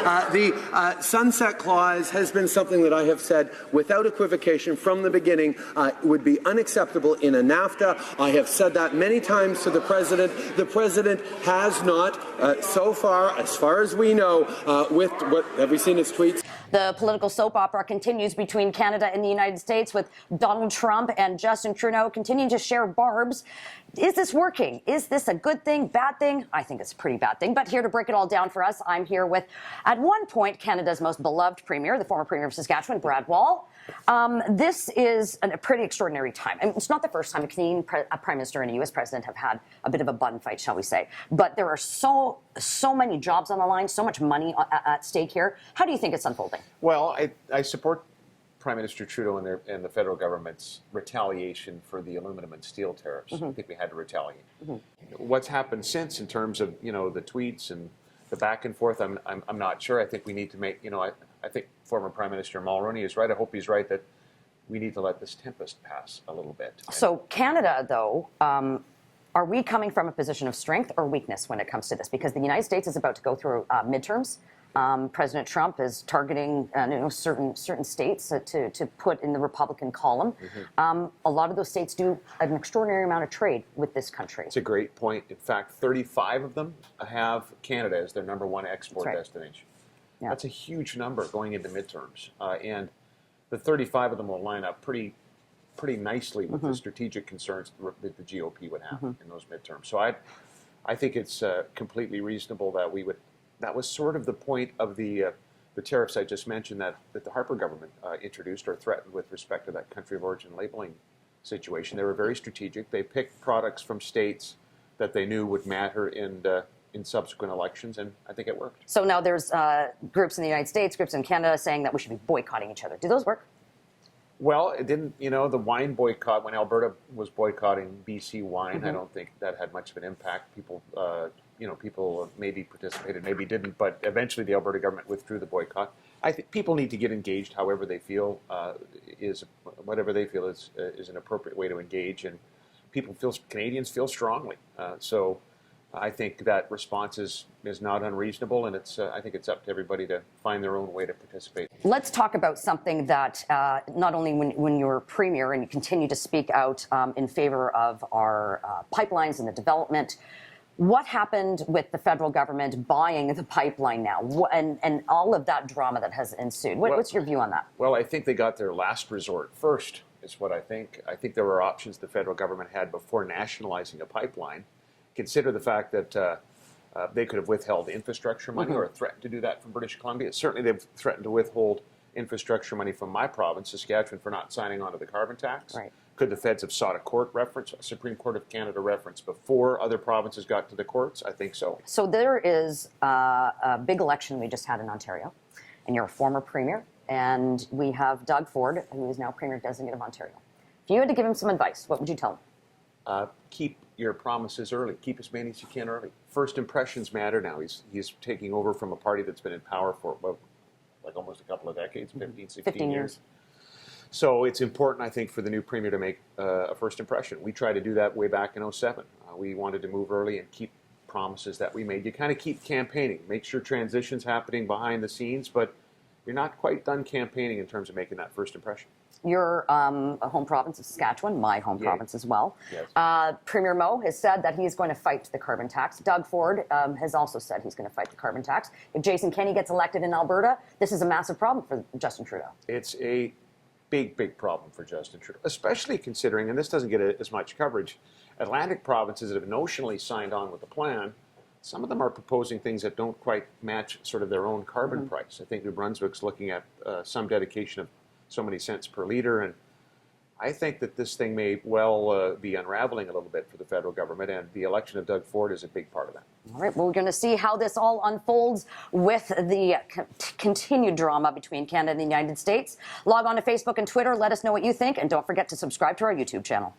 The sunset clause has been something that I have said without equivocation from the beginning would be unacceptable in a NAFTA. I have said that many times to the President. The President has not, so far as we know, with what have we seen his tweets? The political soap opera continues between Canada and the United States, with Donald Trump and Justin Trudeau continuing to share barbs. Is this working? Is this a good thing, bad thing? I think it's a pretty bad thing. But here to break it all down for us, I'm here with, at one point, Canada's most beloved premier, the former premier of Saskatchewan, Brad Wall. This is a pretty extraordinary time. I mean, it's not the first time a Canadian Prime Minister and a U.S. President have had a bit of a bun fight, shall we say. But there are so many jobs on the line, so much money at stake here. How do you think it's unfolding? Well, I support Prime Minister Trudeau and the federal government's retaliation for the aluminum and steel tariffs. I think we had to retaliate. What's happened since, in terms of the tweets and the back and forth, I'm not sure. I think we need to make I think former Prime Minister Mulroney is right. I hope he's right that we need to let this tempest pass a little bit. So Canada, though, are we coming from a position of strength or weakness when it comes to this? Because the United States is about to go through midterms. President Trump is targeting certain states to put in the Republican column. A lot of those states do an extraordinary amount of trade with this country. It's a great point. In fact, 35 of them have Canada as their #1 export destination. Yeah. That's a huge number going into midterms. And the 35 of them will line up pretty nicely with the strategic concerns that the GOP would have in those midterms. So I think it's completely reasonable that we would. That was sort of the point of the tariffs I just mentioned that the Harper government introduced or threatened with respect to that country of origin labeling situation. They were very strategic. They picked products from states that they knew would matter in subsequent elections, and I think it worked. So now there's groups in the United States, groups in Canada saying that we should be boycotting each other. Do those work? Well, it didn't. The wine boycott, when Alberta was boycotting BC wine, I don't think that had much of an impact. People, people maybe participated, maybe didn't, but eventually the Alberta government withdrew the boycott. I think people need to get engaged however they feel whatever they feel is an appropriate way to engage, and Canadians feel strongly. So I think that response is not unreasonable, and I think it's up to everybody to find their own way to participate. Let's talk about something that not only when you're premier and you continue to speak out in favor of our pipelines and the development. What happened with the federal government buying the pipeline now, and all of that drama that has ensued? What's your view on that? Well, I think they got their last resort first, is what I think. I think there were options the federal government had before nationalizing a pipeline. Consider the fact that they could have withheld infrastructure money or threatened to do that from British Columbia. Certainly they've threatened to withhold infrastructure money from my province, Saskatchewan, for not signing on to the carbon tax. Right. Could the feds have sought a Supreme Court of Canada reference before other provinces got to the courts? I think so. So there is a big election we just had in Ontario, and you're a former premier, and we have Doug Ford, who is now Premier Designate of Ontario. If you had to give him some advice, what would you tell him? Keep your promises early. Keep as many as you can early. First impressions matter now. He's taking over from a party that's been in power for almost a couple of decades, 15 years. So it's important, I think, for the new premier to make a first impression. We tried to do that way back in 2007. We wanted to move early and keep promises that we made. You kind of keep campaigning, make sure transition's happening behind the scenes, but you're not quite done campaigning in terms of making that first impression. Your home province of Saskatchewan, my home province as well. Yes. Premier Moe has said that he's going to fight the carbon tax. Doug Ford has also said he's going to fight the carbon tax. If Jason Kenney gets elected in Alberta, this is a massive problem for Justin Trudeau. It's a big problem for Justin Trudeau, especially considering, and this doesn't get as much coverage, Atlantic provinces that have notionally signed on with the plan, some of them are proposing things that don't quite match sort of their own carbon price. I think New Brunswick's looking at some dedication of so many cents per liter, and I think that this thing may well be unraveling a little bit for the federal government, and the election of Doug Ford is a big part of that. All right, well, we're going to see how this all unfolds with the continued drama between Canada and the United States. Log on to Facebook and Twitter. Let us know what you think, and don't forget to subscribe to our YouTube channel.